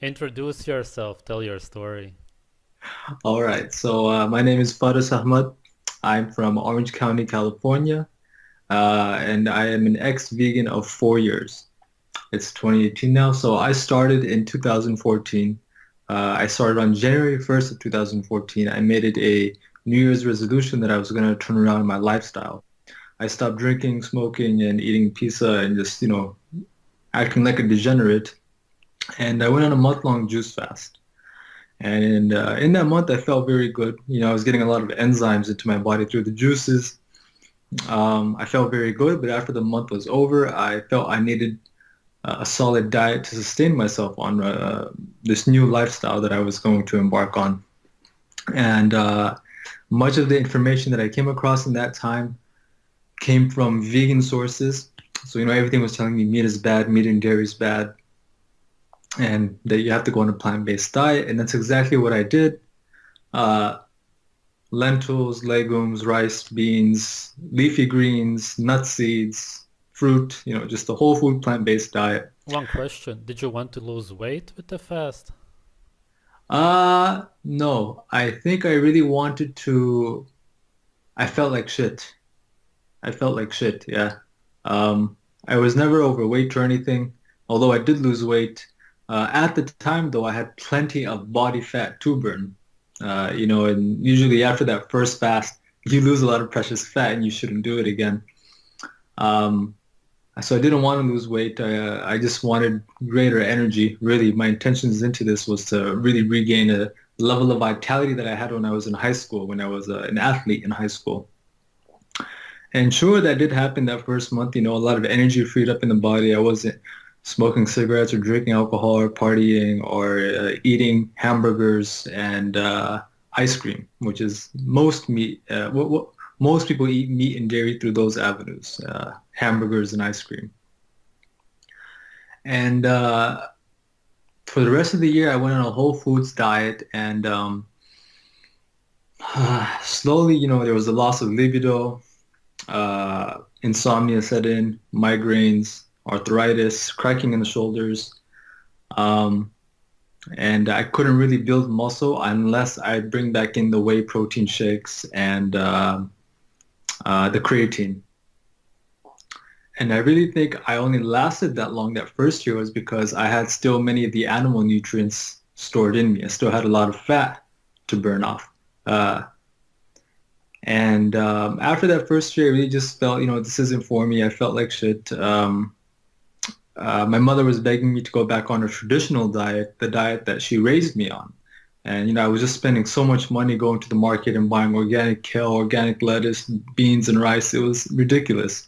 Introduce yourself, tell your story. All right. So my name is Faris Ahmad. I'm from Orange County, California, and I am an ex-vegan of 4 years. It's 2018 now. So I started in 2014. I started on January 1st of 2014. I made it a New Year's resolution that I was going to turn around my lifestyle. I stopped drinking, smoking, and eating pizza and just, acting like a degenerate. And I went on a month-long juice fast. And in that month, I felt very good. I was getting a lot of enzymes into my body through the juices. I felt very good, but after the month was over, I felt I needed a solid diet to sustain myself on this new lifestyle that I was going to embark on. And much of the information that I came across in that time came from vegan sources. So, everything was telling me meat is bad, meat and dairy is bad, and that you have to go on a plant-based diet. And that's exactly what I did. Uh, Lentils, legumes, rice, beans, leafy greens, nut seeds, fruit, just a whole food plant-based diet. One question, did you want to lose weight with the fast? No, I think I really wanted to, I felt like shit. I felt like shit, yeah. I was never overweight or anything, although I did lose weight. At the time, though, I had plenty of body fat to burn. And usually after that first fast, you lose a lot of precious fat and you shouldn't do it again. Um, so I didn't want to lose weight. I just wanted greater energy. Really, my intentions into this was to really regain a level of vitality that I had when I was in high school, when I was an athlete in high school. And sure, that did happen that first month. A lot of energy freed up in the body. I wasn't smoking cigarettes or drinking alcohol or partying or eating hamburgers and ice cream, which is most meat. What most people eat meat and dairy through those avenues, hamburgers and ice cream. And for the rest of the year, I went on a whole foods diet, and slowly, there was a loss of libido. Insomnia set in, migraines, arthritis, cracking in the shoulders. Um, and I couldn't really build muscle unless I bring back in the whey protein shakes and the creatine. And I really think I only lasted that long that first year was because I had still many of the animal nutrients stored in me. I still had a lot of fat to burn off. Uh, and after that first year, I really just felt, this isn't for me. I felt like shit. My mother was begging me to go back on a traditional diet, the diet that she raised me on. And, I was just spending so much money going to the market and buying organic kale, organic lettuce, beans, and rice. It was ridiculous.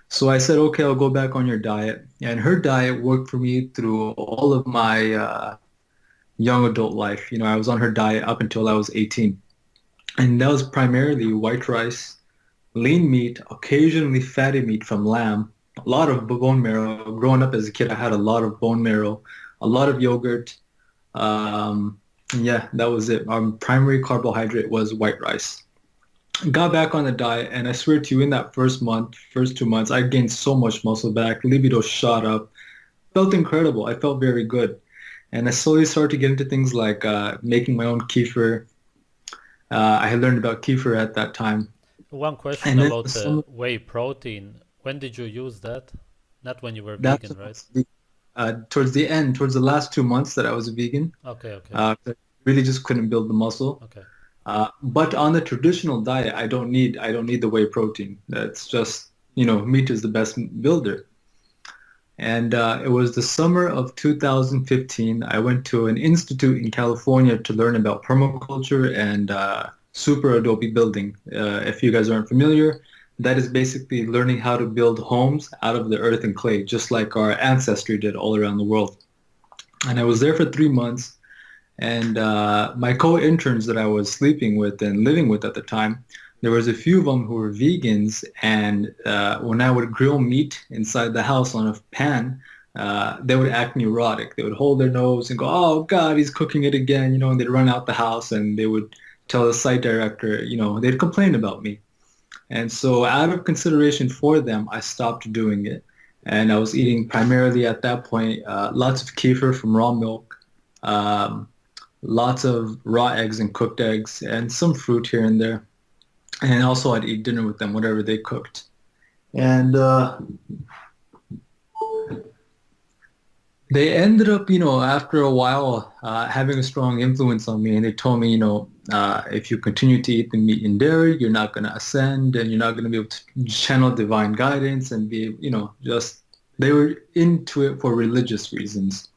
So I said, okay, I'll go back on your diet. And her diet worked for me through all of my young adult life. I was on her diet up until I was 18. And that was primarily white rice, lean meat, occasionally fatty meat from lamb, a lot of bone marrow. Growing up as a kid, I had a lot of bone marrow, a lot of yogurt. Yeah, that was it. Our primary carbohydrate was white rice. Got back on the diet, and I swear to you, in that first month, first 2 months, I gained so much muscle back. Libido shot up. Felt incredible. I felt very good. And I slowly started to get into things like making my own kefir. I had learned about kefir at that time. One question And then about the some, whey protein. When did you use that? Not when you were that's vegan, right? towards the end, towards the last 2 months that I was a vegan, Okay, okay, I really just couldn't build the muscle. okay. But on the traditional diet, I don't need the whey protein. That's just, meat is the best builder. And it was the summer of 2015. I went to an institute in California to learn about permaculture and super adobe building. If you guys aren't familiar, that is basically learning how to build homes out of the earth and clay, just like our ancestry did all around the world. And I was there for 3 months. And my co-interns that I was sleeping with and living with at the time, there was a few of them who were vegans. And when I would grill meat inside the house on a pan, they would act neurotic. They would hold their nose and go, "Oh God, he's cooking it again," and they'd run out the house and they would tell the site director, they'd complain about me. And so out of consideration for them, I stopped doing it. And I was eating primarily at that point lots of kefir from raw milk, um, lots of raw eggs and cooked eggs, and some fruit here and there. And also, I'd eat dinner with them, whatever they cooked. And they ended up, after a while, having a strong influence on me. And they told me, if you continue to eat the meat and dairy, you're not going to ascend and you're not going to be able to channel divine guidance and be, just, they were into it for religious reasons.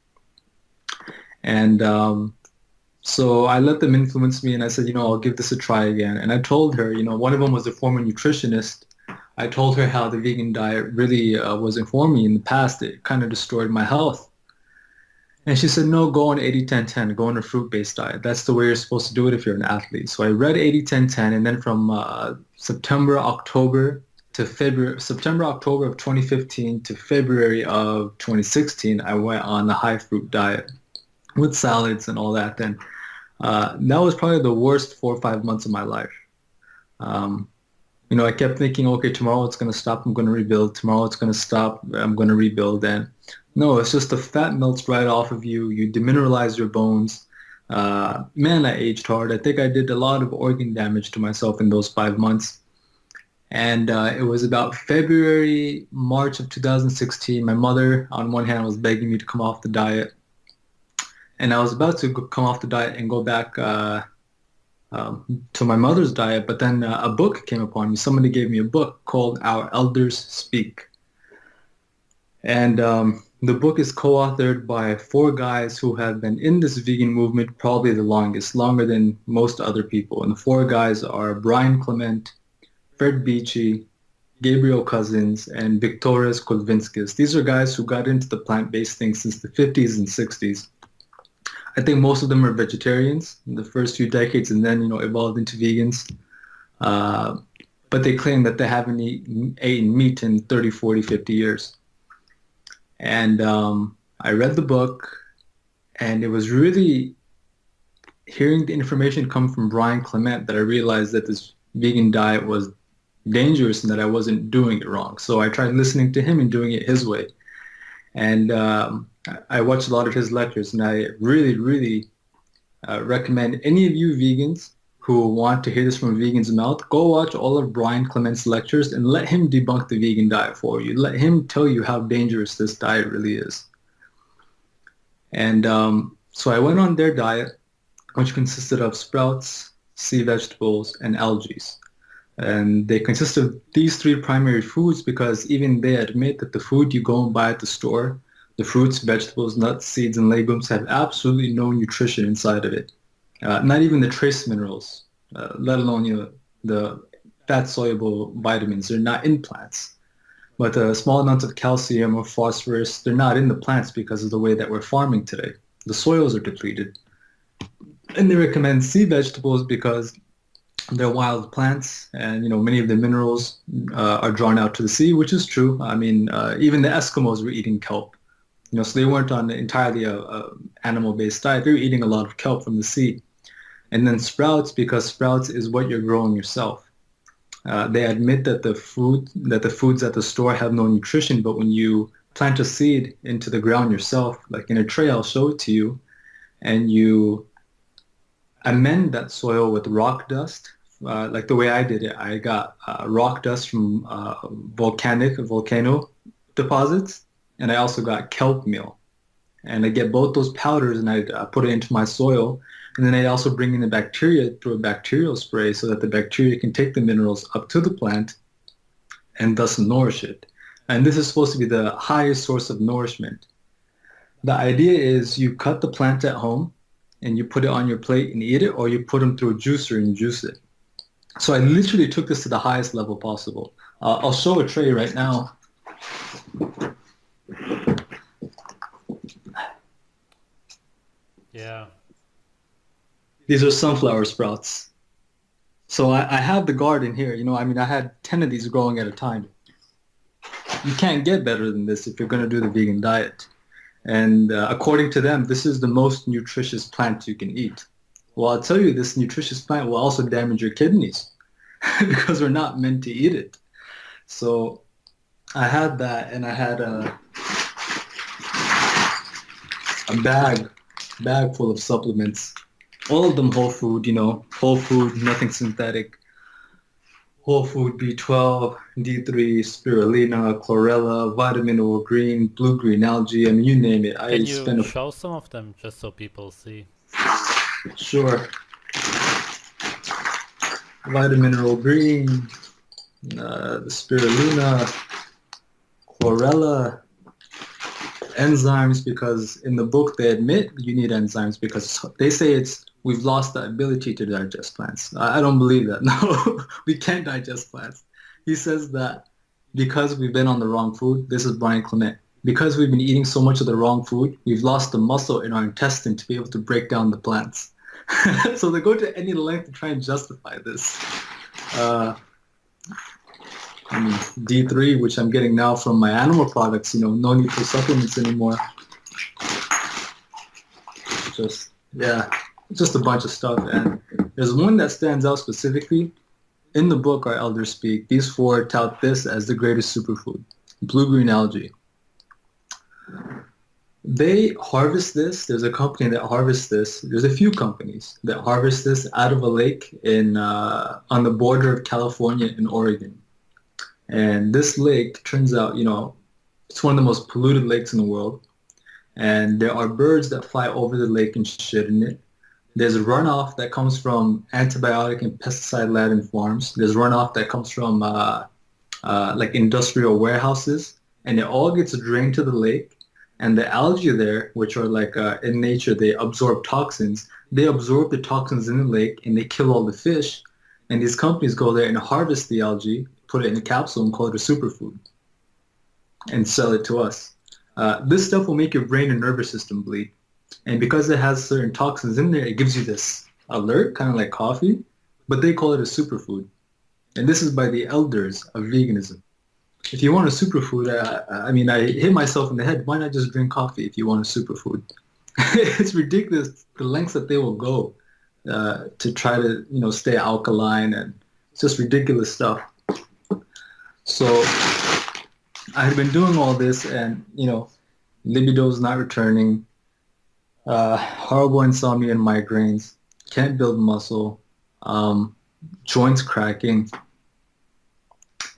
And so I let them influence me and I said, I'll give this a try again. And I told her, one of them was a former nutritionist. I told her how the vegan diet really wasn't for me in the past. It kind of destroyed my health. And she said, no, go on 80-10-10, go on a fruit-based diet. That's the way you're supposed to do it if you're an athlete. So I read 80-10-10, and then from September, October of 2015 to February of 2016, I went on the high fruit diet with salads and all that. Then that was probably the worst 4 or 5 months of my life. I kept thinking, okay, tomorrow it's going to stop, I'm going to rebuild. Tomorrow it's going to stop, I'm going to rebuild. And no, it's just the fat melts right off of you. You demineralize your bones. Man, I aged hard. I think I did a lot of organ damage to myself in those 5 months. And it was about February, March of 2016. My mother, on one hand, was begging me to come off the diet. And I was about to come off the diet and go back to my mother's diet, but then a book came upon me. Somebody gave me a book called Our Elders Speak. And the book is co-authored by 4 guys who have been in this vegan movement probably the longest, longer than most other people. And the 4 guys are Brian Clement, Fred Beachy, Gabriel Cousins, and Viktoras Kulvinskis. These are guys who got into the plant-based thing since the 50s and 60s. I think most of them are vegetarians in the first few decades and then, evolved into vegans. But they claim that they haven't eaten meat in 30, 40, 50 years. And I read the book, and it was really hearing the information come from Brian Clement that I realized that this vegan diet was dangerous and that I wasn't doing it wrong. So I tried listening to him and doing it his way. And I watched a lot of his lectures, and I really, really recommend any of you vegans who want to hear this from a vegan's mouth, go watch all of Brian Clement's lectures and let him debunk the vegan diet for you. Let him tell you how dangerous this diet really is. And so I went on their diet, which consisted of sprouts, sea vegetables, and algae. And they consist of these 3 primary foods because even they admit that the food you go and buy at the store, the fruits, vegetables, nuts, seeds, and legumes have absolutely no nutrition inside of it. Not even the trace minerals, let alone the fat-soluble vitamins. They're not in plants. But small amounts of calcium or phosphorus, they're not in the plants because of the way that we're farming today. The soils are depleted. And they recommend sea vegetables because they're wild plants, and many of the minerals are drawn out to the sea, which is true. I mean, even the Eskimos were eating kelp. So they weren't on entirely a animal-based diet. They were eating a lot of kelp from the sea. And then sprouts, because sprouts is what you're growing yourself. They admit that the foods at the store have no nutrition, but when you plant a seed into the ground yourself, like in a tray, I'll show it to you, and you amend that soil with rock dust, like the way I did it. I got rock dust from volcano deposits, and I also got kelp meal. And I get both those powders and I put it into my soil. And then I also bring in the bacteria through a bacterial spray so that the bacteria can take the minerals up to the plant and thus nourish it. And this is supposed to be the highest source of nourishment. The idea is you cut the plant at home and you put it on your plate and eat it, or you put them through a juicer and juice it. So I literally took this to the highest level possible. I'll show a tray right now. Yeah. These are sunflower sprouts. So I have the garden here. I had 10 of these growing at a time. You can't get better than this if you're going to do the vegan diet. And according to them, this is the most nutritious plant you can eat. Well, I'll tell you, this nutritious plant will also damage your kidneys because we're not meant to eat it. So I had that, and I had a bag bag full of supplements. All of them whole food, whole food, nothing synthetic. Whole food B12, D3, spirulina, chlorella, vitamin O green, blue-green algae. I mean, you name it. Can I you spend a show some of them just so people see? sure vitamin O green, the spirulina, chlorella, enzymes, because in the book they admit you need enzymes because they say we've lost the ability to digest plants. I don't believe that. No, we can't digest plants. He says that because we've been on the wrong food, this is Brian Clement, because we've been eating so much of the wrong food, we've lost the muscle in our intestine to be able to break down the plants. So they go to any length to try and justify this. I mean, D3, which I'm getting now from my animal products, no need for supplements anymore. Yeah, just a bunch of stuff. And there's one that stands out specifically. In the book, our elders speak, these four tout this as the greatest superfood, blue-green algae. They harvest this. There's a company that harvests this. There's a few companies that harvest this out of a lake on the border of California and Oregon. And this lake turns out, it's one of the most polluted lakes in the world. And there are birds that fly over the lake and shit in it. There's a runoff that comes from antibiotic and pesticide-laden farms. There's runoff that comes from like industrial warehouses. And it all gets drained to the lake. And the algae there, which are like in nature, they absorb toxins. They absorb the toxins in the lake and they kill all the fish. And these companies go there and harvest the algae, put it in a capsule and call it a superfood and sell it to us. This stuff will make your brain and nervous system bleed. And because it has certain toxins in there, it gives you this alert, kind of like coffee, but they call it a superfood. And this is by the elders of veganism. If you want a superfood, I hit myself in the head, why not just drink coffee if you want a superfood? It's ridiculous the lengths that they will go to try to, stay alkaline, and it's just ridiculous stuff. So I had been doing all this and, libido's not returning, horrible insomnia and migraines, can't build muscle, joints cracking.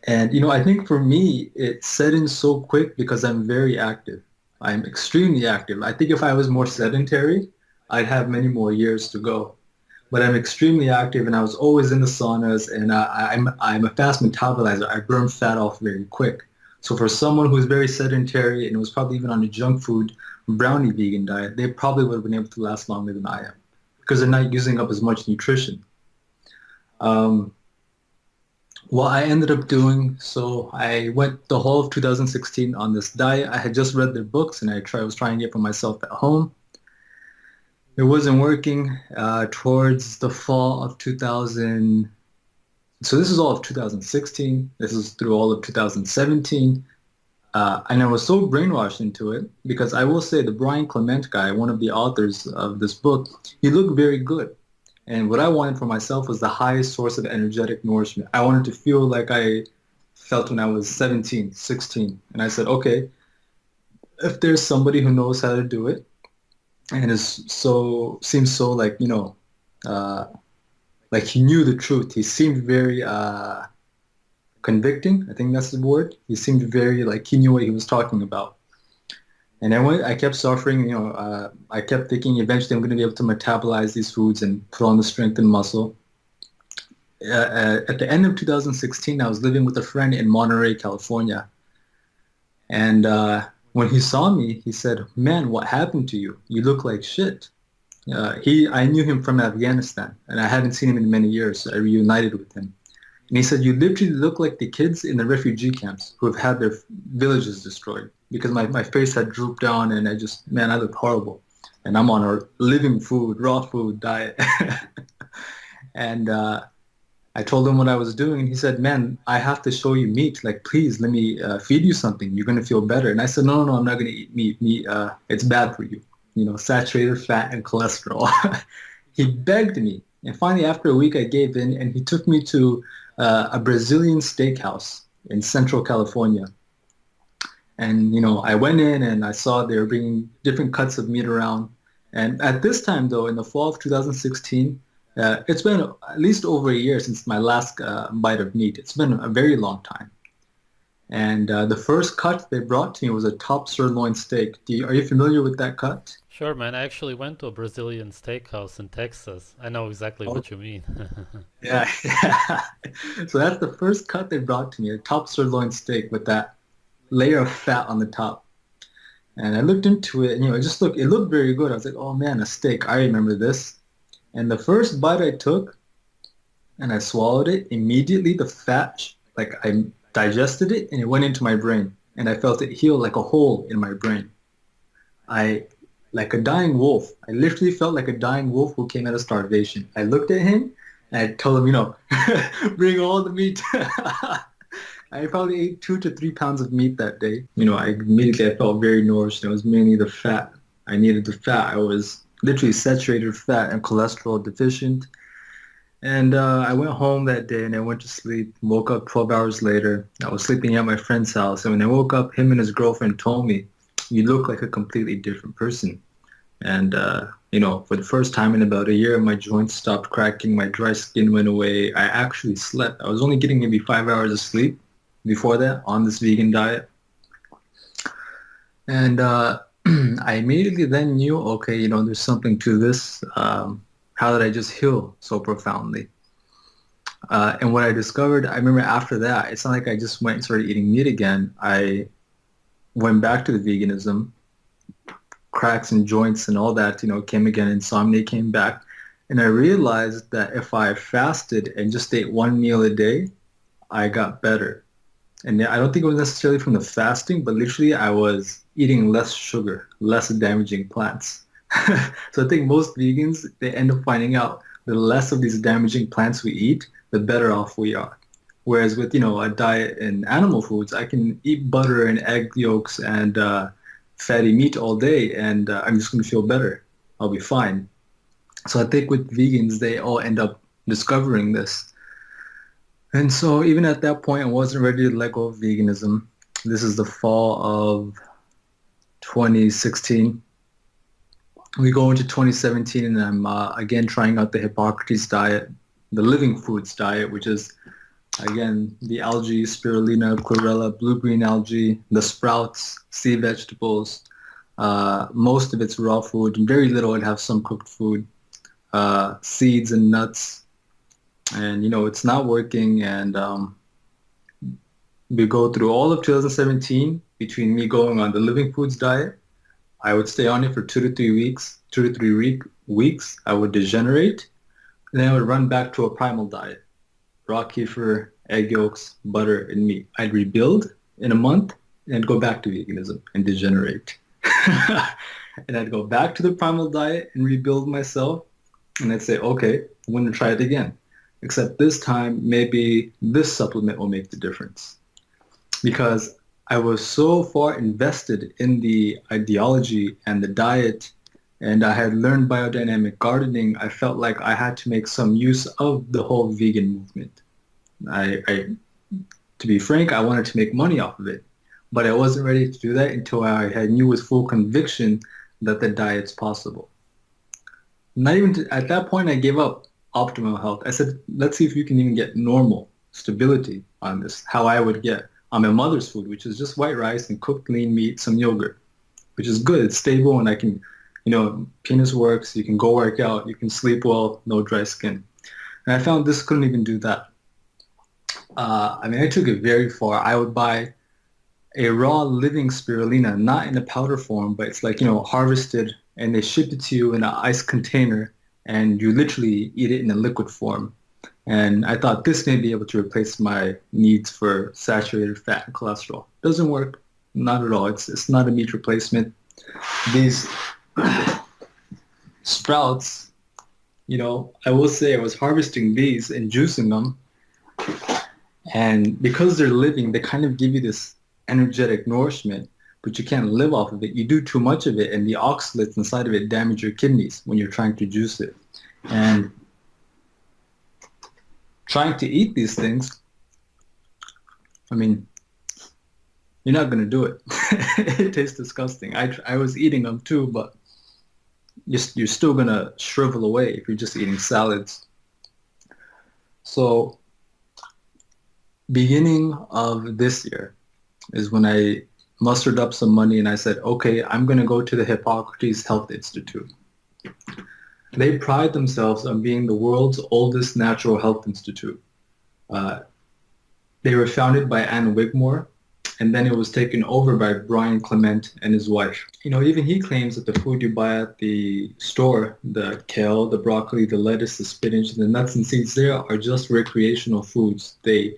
And, I think for me, it set in so quick because I'm very active. I'm extremely active. I think if I was more sedentary, I'd have many more years to go. But I'm extremely active, and I was always in the saunas, and I'm a fast metabolizer. I burn fat off very quick. So for someone who's very sedentary and was probably even on a junk food, brownie vegan diet, they probably would have been able to last longer than I am because they're not using up as much nutrition. What I ended up doing, so I went the whole of 2016 on this diet. I had just read their books, and I was trying it for myself at home. It wasn't working. Towards the fall of 2000, so this is all of 2016. This is through all of 2017. And I was so brainwashed into it because I will say the Brian Clement guy, one of the authors of this book, he looked very good. And what I wanted for myself was the highest source of energetic nourishment. I wanted to feel like I felt when I was 17, 16. And I said, okay, if there's somebody who knows how to do it and seems so like, like he knew the truth. He seemed very convicting. I think that's the word. He seemed very like he knew what he was talking about. And I kept suffering, I kept thinking eventually I'm going to be able to metabolize these foods and put on the strength and muscle. At the end of 2016, I was living with a friend in Monterey, California. And when he saw me, he said, man, what happened to you? You look like shit. I knew him from Afghanistan, and I hadn't seen him in many years, so I reunited with him. And he said, you literally look like the kids in the refugee camps who have had their villages destroyed. Because my face had drooped down, and I looked horrible. And I'm on a living food, raw food diet. And I told him what I was doing, and he said, man, I have to show you meat. Like, please, let me feed you something. You're going to feel better. And I said, no, I'm not going to eat meat. Meat, it's bad for you. Saturated fat and cholesterol. He begged me. And finally, after a week, I gave in, and he took me to a Brazilian steakhouse in Central California. And, I went in and I saw they were bringing different cuts of meat around. And at this time, though, in the fall of 2016, it's been at least over a year since my last bite of meat. It's been a very long time. And the first cut they brought to me was a top sirloin steak. Are you familiar with that cut? Sure, man. I actually went to a Brazilian steakhouse in Texas. I know exactly Oh, what you mean. yeah, yeah. So that's the first cut they brought to me, a top sirloin steak with that layer of fat on the top. And I looked into it, and it looked very good. I was like, oh man, a steak. I remember this. And the first bite I took, and I swallowed it, immediately the fat, like I digested it, and it went into my brain, and I felt it heal like a hole in my brain. I, like a dying wolf. I literally felt like a dying wolf who came out of starvation. I looked at him, and I told him, bring all the meat. I probably ate 2 to 3 pounds of meat that day. I felt very nourished. It was mainly the fat. I needed the fat. I was literally saturated fat and cholesterol deficient. And I went home that day and I went to sleep. Woke up 12 hours later. I was sleeping at my friend's house. And when I woke up, him and his girlfriend told me, you look like a completely different person. And, for the first time in about a year, my joints stopped cracking. My dry skin went away. I actually slept. I was only getting maybe 5 hours of sleep before that on this vegan diet. And I immediately then knew, okay, there's something to this. How did I just heal so profoundly? And what I discovered, I remember after that, it's not like I just went and started eating meat again. I went back to the veganism, cracks and joints and all that, came again, insomnia came back. And I realized that if I fasted and just ate one meal a day, I got better. And I don't think it was necessarily from the fasting, but literally I was eating less sugar, less damaging plants. So I think most vegans, they end up finding out the less of these damaging plants we eat, the better off we are. Whereas with, a diet in animal foods, I can eat butter and egg yolks and fatty meat all day and I'm just going to feel better. I'll be fine. So I think with vegans, they all end up discovering this. And so even at that point, I wasn't ready to let go of veganism. This is the fall of 2016. We go into 2017 and I'm again trying out the Hippocrates diet, the living foods diet, which is, again, the algae, spirulina, chlorella, blue-green algae, the sprouts, sea vegetables. Most of it's raw food, and very little would have some cooked food, seeds and nuts. And, it's not working. And we go through all of 2017 between me going on the living foods diet. I would stay on it for 2 to 3 weeks, 2 to 3 weeks. I would degenerate. And then I would run back to a primal diet. Raw kefir, egg yolks, butter, and meat. I'd rebuild in a month and go back to veganism and degenerate. And I'd go back to the primal diet and rebuild myself. And I'd say, okay, I'm going to try it again. Except this time, maybe this supplement will make the difference. Because I was so far invested in the ideology and the diet, and I had learned biodynamic gardening, I felt like I had to make some use of the whole vegan movement. To be frank, I wanted to make money off of it, but I wasn't ready to do that until I knew with full conviction that the diet's possible. Not even at that point, I gave up optimal health. I said, let's see if you can even get normal stability on this, how I would get on my mother's food, which is just white rice and cooked lean meat, some yogurt, which is good. It's stable, and I can, penis works. You can go work out. You can sleep well, no dry skin. And I found this couldn't even do that. I took it very far. I would buy a raw living spirulina, not in a powder form, but it's like, harvested, and they ship it to you in an ice container, and you literally eat it in a liquid form. And I thought this may be able to replace my needs for saturated fat and cholesterol. Doesn't work. Not at all. It's not a meat replacement. These sprouts, I will say I was harvesting these and juicing them. And because they're living, they kind of give you this energetic nourishment, but you can't live off of it. You do too much of it, and the oxalates inside of it damage your kidneys when you're trying to juice it. And trying to eat these things, you're not going to do it. It tastes disgusting. I was eating them too, but you're still gonna shrivel away if you're just eating salads. So beginning of this year is when I mustered up some money and I said, okay, I'm gonna go to the Hippocrates Health Institute. They pride themselves on being the world's oldest natural health institute. Uh, they were founded by Anne Wigmore, and then it was taken over by Brian Clement and his wife. Even he claims that the food you buy at the store, the kale, the broccoli, the lettuce, the spinach, the nuts and seeds there are just recreational foods. They,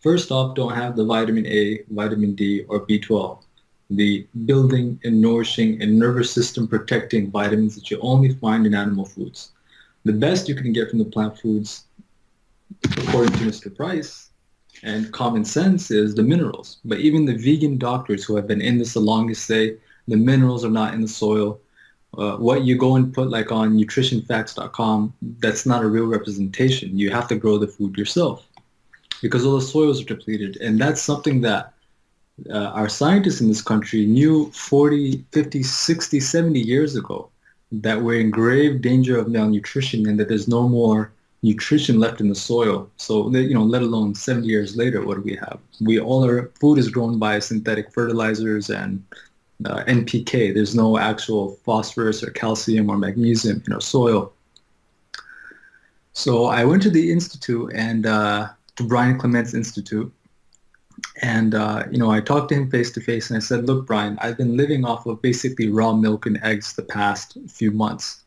first off, don't have the vitamin A, vitamin D, or B12, the building and nourishing and nervous system protecting vitamins that you only find in animal foods. The best you can get from the plant foods, according to Mr. Price, and common sense is the minerals. But even the vegan doctors who have been in this the longest say the minerals are not in the soil. What you go and put like on nutritionfacts.com, that's not a real representation. You have to grow the food yourself because all the soils are depleted. And that's something that our scientists in this country knew 40, 50, 60, 70 years ago, that we're in grave danger of malnutrition and that there's no more nutrition left in the soil. So, let alone 70 years later, what do we have? All our food is grown by synthetic fertilizers and NPK. There's no actual phosphorus or calcium or magnesium in our soil. So I went to the institute and to Brian Clement's Institute. And, I talked to him face to face and I said, look, Brian, I've been living off of basically raw milk and eggs the past few months.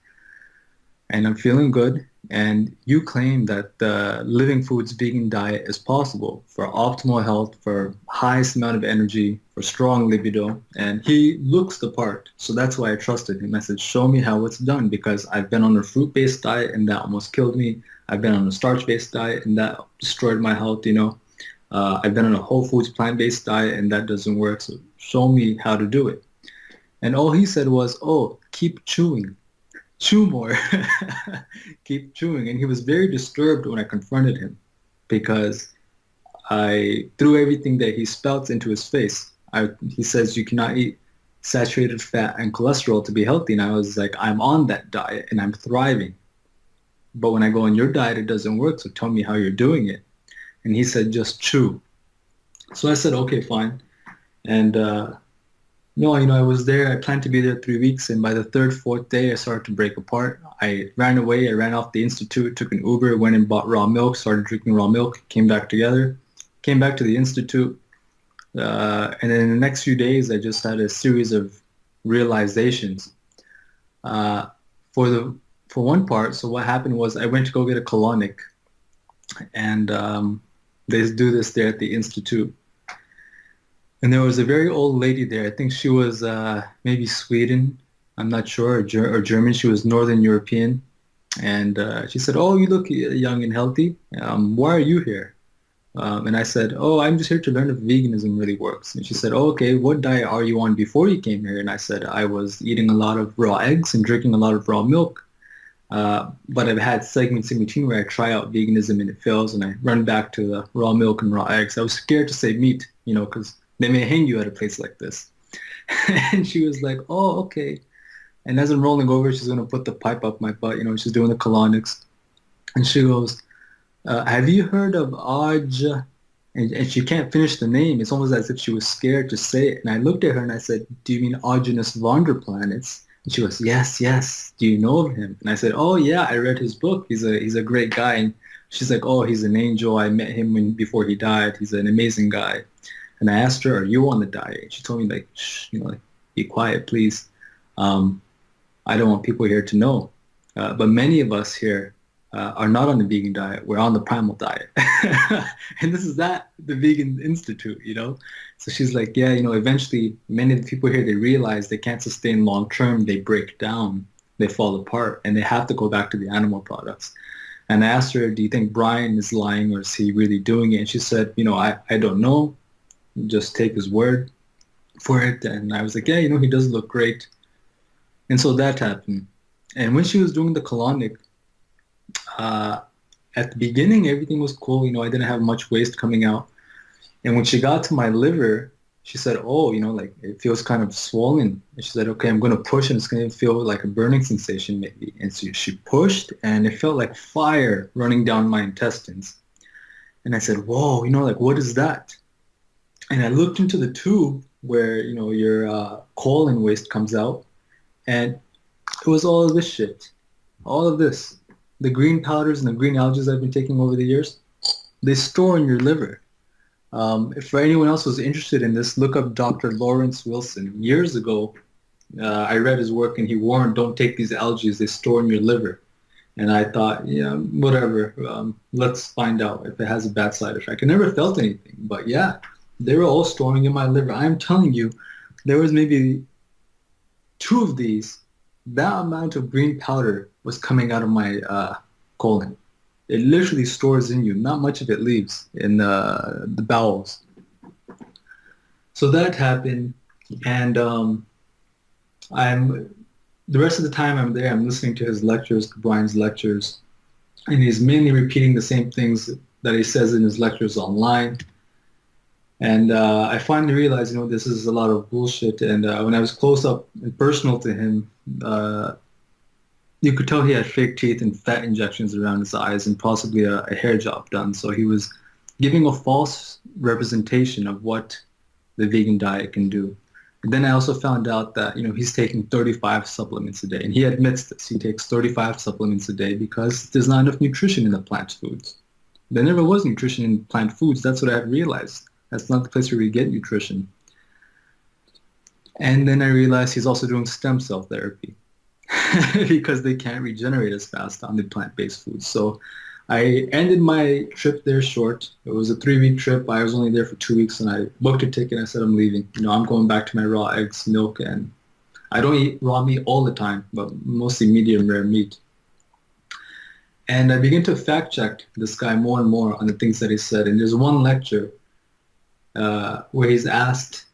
And I'm feeling good. And you claim that the Living Foods vegan diet is possible for optimal health, for highest amount of energy, for strong libido. And he looks the part. So that's why I trusted him. I said, show me how it's done, because I've been on a fruit-based diet and that almost killed me. I've been on a starch-based diet and that destroyed my health, I've been on a whole foods plant-based diet and that doesn't work. So show me how to do it. And all he said was, oh, keep chewing. Chew more. Keep chewing. And he was very disturbed when I confronted him because I threw everything that he spouts into his face. He says you cannot eat saturated fat and cholesterol to be healthy. And I was like, I'm on that diet and I'm thriving. But when I go on your diet, it doesn't work. So tell me how you're doing it. And he said, just chew. So I said, okay, fine. And no, I was there. I planned to be there 3 weeks. And by the third, fourth day, I started to break apart. I ran away. I ran off the institute, took an Uber, went and bought raw milk, started drinking raw milk, came back together, came back to the institute. And then in the next few days, I just had a series of realizations. For one part, so what happened was I went to go get a colonic. And they do this there at the institute. And there was a very old lady there. I think she was maybe Sweden. I'm not sure, or German. She was Northern European. And she said, oh, you look young and healthy. Why are you here? And I said, oh, I'm just here to learn if veganism really works. And she said, oh, okay, what diet are you on before you came here? And I said, I was eating a lot of raw eggs and drinking a lot of raw milk. But I've had segments in between where I try out veganism and it fails and I run back to the raw milk and raw eggs. I was scared to say meat, because they may hang you at a place like this. And she was like, oh, okay. And as I'm rolling over, she's going to put the pipe up my butt, she's doing the colonics. And she goes, have you heard of Aj? And she can't finish the name. It's almost as if she was scared to say it. And I looked at her and I said, do you mean Arjunus Vonderplanets? And she goes, yes, yes. Do you know of him? And I said, oh, yeah, I read his book. He's a great guy. And she's like, oh, he's an angel. I met him before he died. He's an amazing guy. And I asked her, are you on the diet? She told me, like, shh, be quiet, please. I don't want people here to know. But many of us here are not on the vegan diet. We're on the primal diet. And this is the Vegan Institute, So she's like, yeah, eventually many of the people here, they realize they can't sustain long term. They break down, they fall apart, and they have to go back to the animal products. And I asked her, do you think Brian is lying or is he really doing it? And she said, I don't know. Just take his word for it. And I was like, yeah, he does look great. And so that happened. And when she was doing the colonic, at the beginning, everything was cool. I didn't have much waste coming out. And when she got to my liver, She said, oh, like it feels kind of swollen. And she said, okay, I'm going to push and it's going to feel like a burning sensation maybe. And so she pushed and it felt like fire running down my intestines. And I said, whoa, like what is that? And I looked into the tube where, your colon waste comes out. And it was all of this shit. All of this. The green powders and the green algae I've been taking over the years, they store in your liver. If for anyone else who's interested in this, look up Dr. Lawrence Wilson. Years ago, I read his work and he warned, don't take these algae, they store in your liver. And I thought, yeah, whatever, let's find out if it has a bad side effect. I never felt anything, but yeah, they were all storing in my liver. I'm telling you, there was maybe 2 of these. That amount of green powder was coming out of my colon. It literally stores in you. Not much of it leaves in the bowels. So that happened, and I'm the rest of the time I'm there. I'm listening to his lectures, Brian's lectures, and he's mainly repeating the same things that he says in his lectures online. And I finally realized, this is a lot of bullshit. And when I was close up and personal to him, you could tell he had fake teeth and fat injections around his eyes and possibly a hair job done. So he was giving a false representation of what the vegan diet can do. And then I also found out that, he's taking 35 supplements a day. And he admits this. He takes 35 supplements a day because there's not enough nutrition in the plant foods. There never was nutrition in plant foods. That's what I had realized. That's not the place where we get nutrition. And then I realized he's also doing stem cell therapy because they can't regenerate as fast on the plant-based foods. So I ended my trip there short. It was a 3-week trip. I was only there for 2 weeks and I booked a ticket. I said, I'm leaving. I'm going back to my raw eggs, milk, and I don't eat raw meat all the time, but mostly medium rare meat. And I began to fact check this guy more and more on the things that he said. And there's one lecture where he's asked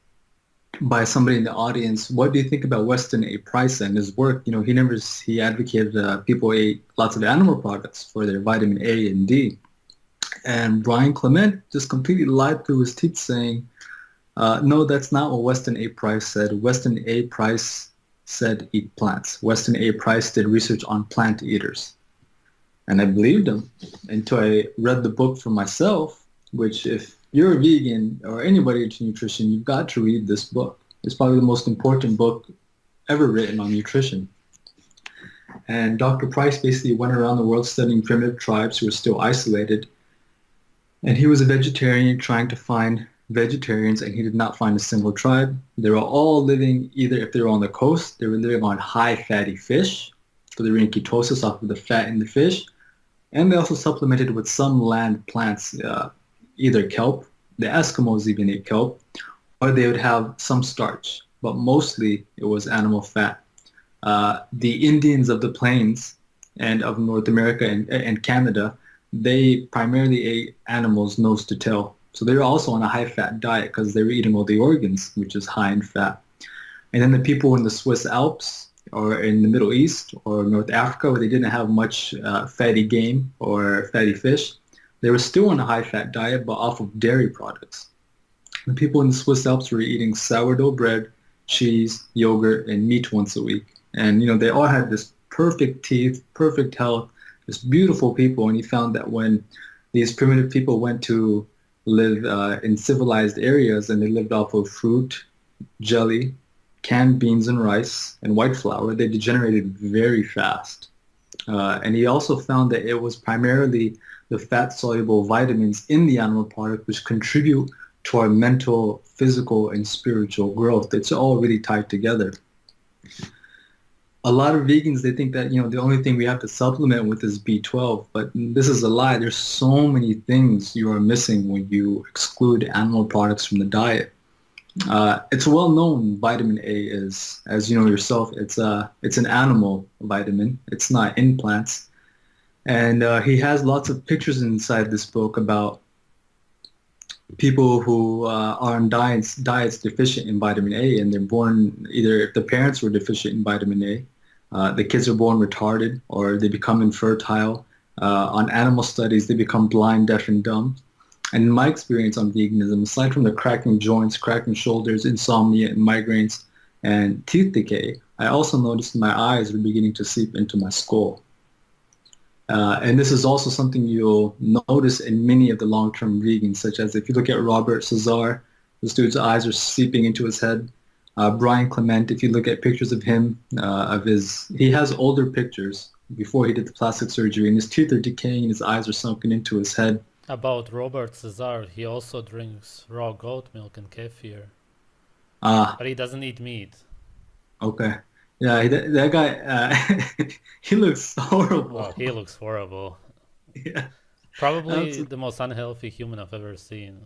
by somebody in the audience, what do you think about Weston A. Price and his work? He advocated people ate lots of animal products for their vitamin A and D. And Brian Clement just completely lied through his teeth saying, no, that's not what Weston A. Price said. Weston A. Price said eat plants. Weston A. Price did research on plant eaters. And I believed him until I read the book for myself, which if you're a vegan or anybody into nutrition, you've got to read this book. It's probably the most important book ever written on nutrition. And Dr. Price basically went around the world studying primitive tribes who were still isolated. And he was a vegetarian trying to find vegetarians, and he did not find a single tribe. They were all living, either if they were on the coast, they were living on high fatty fish, so they were in ketosis off of the fat in the fish. And they also supplemented with some land plants, either kelp, the Eskimos even ate kelp, or they would have some starch, but mostly it was animal fat. The Indians of the plains and of North America and Canada, they primarily ate animals nose to tail. So they were also on a high-fat diet because they were eating all the organs, which is high in fat. And then the people in the Swiss Alps or in the Middle East or North Africa, where they didn't have much fatty game or fatty fish, they were still on a high-fat diet, but off of dairy products. The people in the Swiss Alps were eating sourdough bread, cheese, yogurt, and meat once a week. And, they all had this perfect teeth, perfect health, just beautiful people. And he found that when these primitive people went to live in civilized areas and they lived off of fruit, jelly, canned beans and rice, and white flour, they degenerated very fast. And he also found that it was primarily the fat-soluble vitamins in the animal product which contribute to our mental, physical, and spiritual growth. It's all really tied together. A lot of vegans, they think that, the only thing we have to supplement with is B12, but this is a lie. There's so many things you are missing when you exclude animal products from the diet. It's well known vitamin A is, as you know yourself, it's an animal vitamin. It's not in plants. And he has lots of pictures inside this book about people who are on diets deficient in vitamin A, and they're born either if the parents were deficient in vitamin A, the kids are born retarded, or they become infertile. On animal studies, they become blind, deaf, and dumb. And in my experience on veganism, aside from the cracking joints, cracking shoulders, insomnia, and migraines, and teeth decay, I also noticed my eyes were beginning to seep into my skull. And this is also something you'll notice in many of the long-term vegans, such as if you look at Robert Cesar, this dude's eyes are seeping into his head. Brian Clement, if you look at pictures of him, he has older pictures before he did the plastic surgery, and his teeth are decaying, his eyes are sunken into his head. About Robert Cesar, he also drinks raw goat milk and kefir, Ah, but he doesn't eat meat. okay. Yeah, that guy, he looks Well, horrible. he looks horrible. Yeah, Probably absolutely. the most unhealthy human I've ever seen.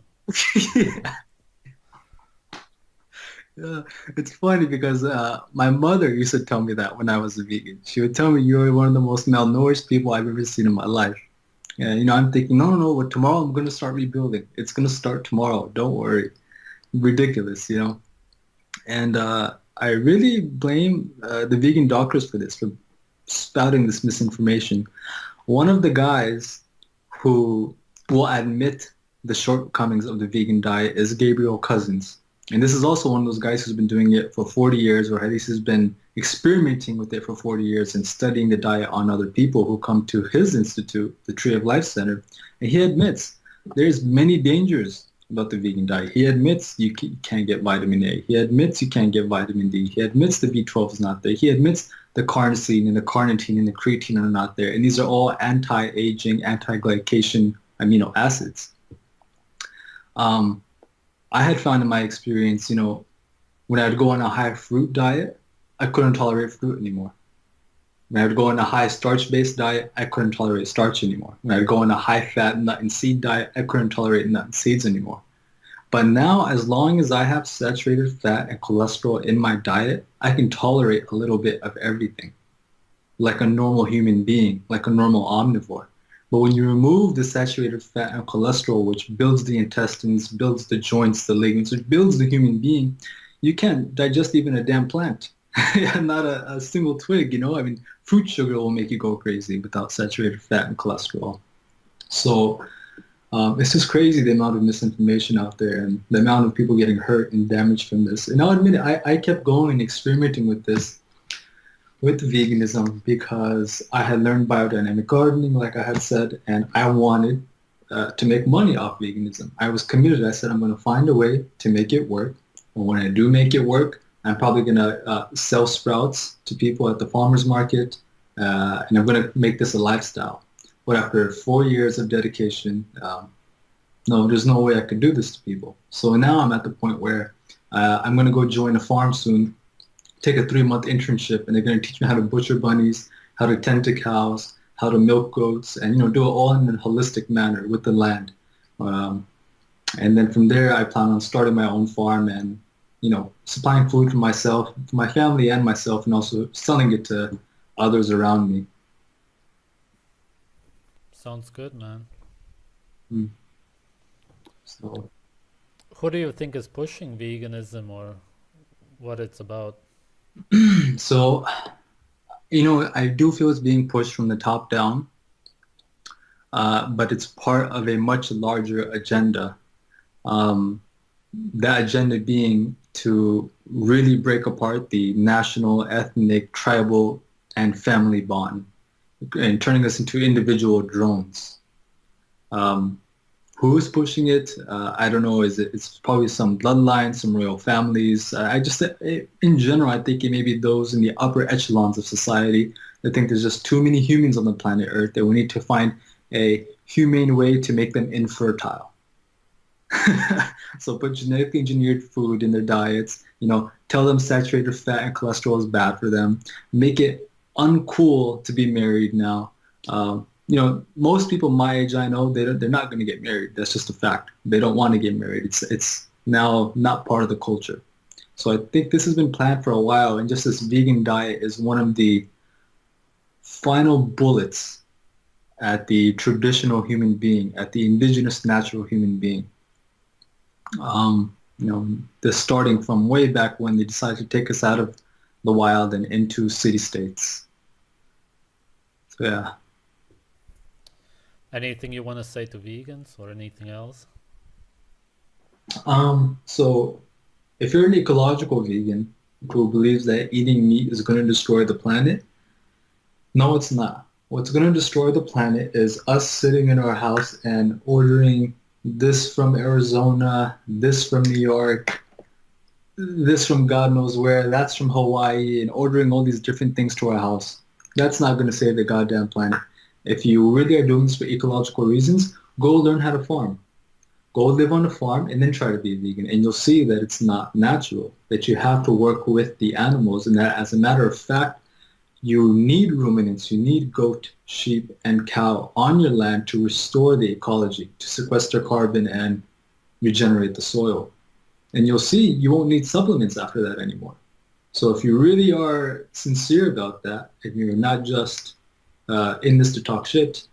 Yeah, it's funny because my mother used to tell me that when I was a vegan. She would tell me you're one of the most malnourished people I've ever seen in my life. And I'm thinking, no, no, no, but tomorrow I'm going to start rebuilding. It's going to start tomorrow. Don't worry. Ridiculous. And I really blame the vegan doctors for this, for spouting this misinformation. One of the guys who will admit the shortcomings of the vegan diet is Gabriel Cousins. And this is also one of those guys who's been doing it for 40 years, or at least has been experimenting with it for 40 years and studying the diet on other people who come to his institute, the Tree of Life Center. And he admits there's many dangers about the vegan diet. He admits you can't get vitamin A. He admits you can't get vitamin D. He admits the B12 is not there. He admits the carnosine and the carnitine and the creatine are not there. And these are all anti-aging, anti-glycation amino acids. Um, I had found in my experience, when I'd go on a high fruit diet, I couldn't tolerate fruit anymore. When I'd go on a high starch-based diet, I couldn't tolerate starch anymore. When I'd go on a high-fat nut and seed diet, I couldn't tolerate nut and seeds anymore. But now, as long as I have saturated fat and cholesterol in my diet, I can tolerate a little bit of everything, like a normal human being, like a normal omnivore. But when you remove the saturated fat and cholesterol, which builds the intestines, builds the joints, the ligaments, which builds the human being, you can't digest even a damn plant. Not a single twig. I mean, fruit sugar will make you go crazy without saturated fat and cholesterol. So it's just crazy the amount of misinformation out there and the amount of people getting hurt and damaged from this. And I'll admit it, I kept going experimenting with this, with veganism, because I had learned biodynamic gardening, like I had said, and I wanted to make money off veganism. I was committed. I said, I'm going to find a way to make it work. And when I do make it work, I'm probably going to sell sprouts to people at the farmer's market, and I'm going to make this a lifestyle. But after 4 years of dedication, no, there's no way I could do this to people. So now I'm at the point where I'm going to go join a farm soon, take a 3-month internship, and they're going to teach me how to butcher bunnies, how to tend to cows, how to milk goats, and do it all in a holistic manner with the land. And then from there, I plan on starting my own farm and supplying food for myself, for my family and myself, and also selling it to others around me. Sounds good, man. Mm. So, Who do you think is pushing veganism or what it's about? so, I do feel it's being pushed from the top down, but it's part of a much larger agenda. That agenda being to really break apart the national, ethnic, tribal, and family bond, and turning us into individual drones. Who's pushing it? I don't know. It's probably some bloodlines, some royal families. In general, I think it may be those in the upper echelons of society that think there's just too many humans on the planet Earth that we need to find a humane way to make them infertile. So put genetically engineered food in their diets, tell them saturated fat and cholesterol is bad for them, make it uncool to be married now. Most people my age, I know, they're not going to get married. That's just a fact. They don't want to get married. It's now not part of the culture. So I think this has been planned for a while, and just this vegan diet is one of the final bullets at the traditional human being, at the indigenous natural human being. They're starting from way back when they decided to take us out of the wild and into city states. So yeah. Anything you want to say to vegans or anything else? So if you're an ecological vegan who believes that eating meat is going to destroy the planet, no, it's not. What's going to destroy the planet is us sitting in our house and ordering this from Arizona, this from New York, this from God knows where, that's from Hawaii, and ordering all these different things to our house. That's not going to save the goddamn planet. If you really are doing this for ecological reasons, go learn how to farm. Go live on a farm and then try to be a vegan. And you'll see that it's not natural, that you have to work with the animals, and that as a matter of fact, you need ruminants, you need goat, sheep, and cow on your land to restore the ecology, to sequester carbon and regenerate the soil. And you'll see you won't need supplements after that anymore. So if you really are sincere about that, and you're not just in this to talk shit,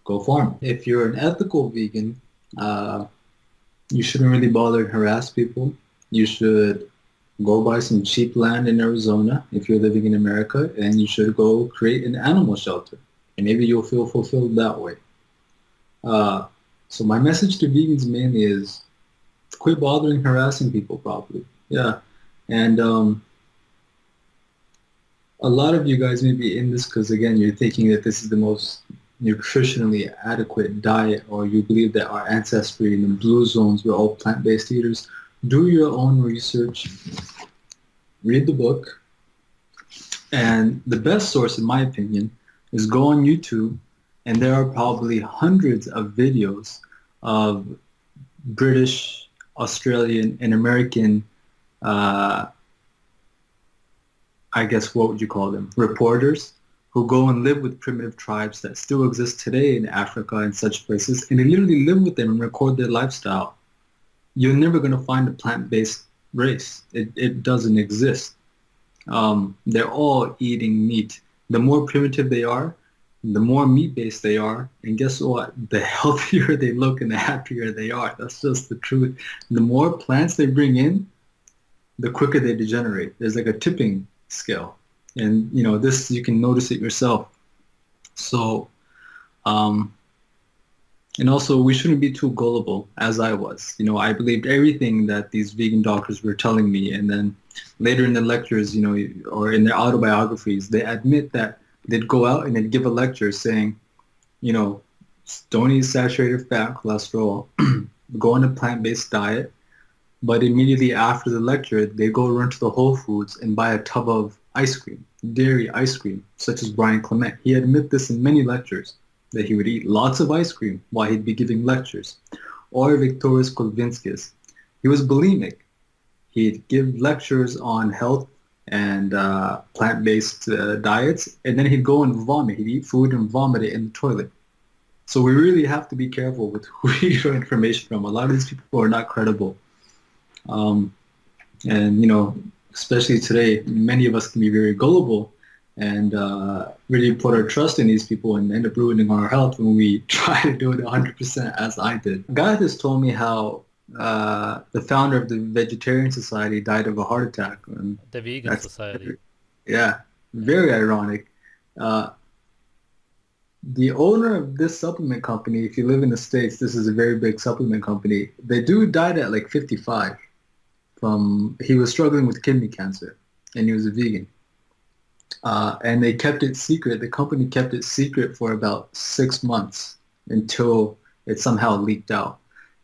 go farm. If you're an ethical vegan, you shouldn't really bother and harass people. You should go buy some cheap land in Arizona if you're living in America, and you should go create an animal shelter. And maybe you'll feel fulfilled that way. So my message to vegans mainly is quit bothering harassing people probably. Yeah. And a lot of you guys may be in this because, again, you're thinking that this is the most nutritionally adequate diet, or you believe that our ancestry in the blue zones were all plant-based eaters. Do your own research. Read the book. And the best source, in my opinion, is go on YouTube, and there are probably hundreds of videos of British, Australian, and American, I guess, what would you call them, reporters who go and live with primitive tribes that still exist today in Africa and such places, and they literally live with them and record their lifestyle. You're never going to find a plant-based race. It doesn't exist. They're all eating meat. The more primitive they are, the more meat-based they are, and guess what? The healthier they look and the happier they are. That's just the truth. The more plants they bring in, the quicker they degenerate. There's like a tipping scale. And, you know, this, you can notice it yourself. So, and also, we shouldn't be too gullible, as I was. You know, I believed everything that these vegan doctors were telling me, and then later in the lectures, you know, or in their autobiographies, they admit that they'd go out and they'd give a lecture saying, you know, don't eat saturated fat, cholesterol, go on a plant-based diet, but immediately after the lecture, they go run to the Whole Foods and buy a tub of ice cream, dairy ice cream, such as Brian Clement. He admitted this in many lectures, that he would eat lots of ice cream while he'd be giving lectures. Or Victoris Kulvinskis. He was bulimic. He'd give lectures on health and plant-based diets, and then he'd go and vomit. He'd eat food and vomit it in the toilet. So we really have to be careful with who we get our information from. A lot of these people are not credible. And, you know, especially today, many of us can be very gullible and really put our trust in these people and end up ruining our health when we try to do it 100% as I did. Goatis told me how the founder of the Vegetarian Society died of a heart attack. And The Vegan Society. yeah, very ironic. The owner of this supplement company, if you live in the States, this is a very big supplement company. The dude died at like 55 he was struggling with kidney cancer, and he was a vegan. And they kept it secret. The company kept it secret for about 6 months until it somehow leaked out.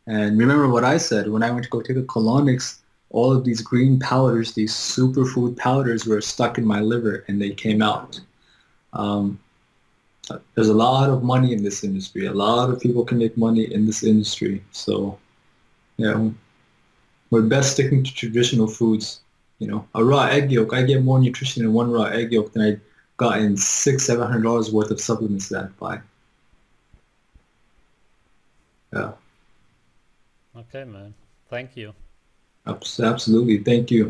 And remember what I said, when I went to go take a colonics, all of these green powders, these superfood powders were stuck in my liver and they came out. There's a lot of money in this industry. A lot of people can make money in this industry. So, yeah, we're best sticking to traditional foods. You know, a raw egg yolk, I get more nutrition in one raw egg yolk than I got in $600-700 worth of supplements that I buy. Yeah. Okay, man. Thank you. Absolutely. Thank you.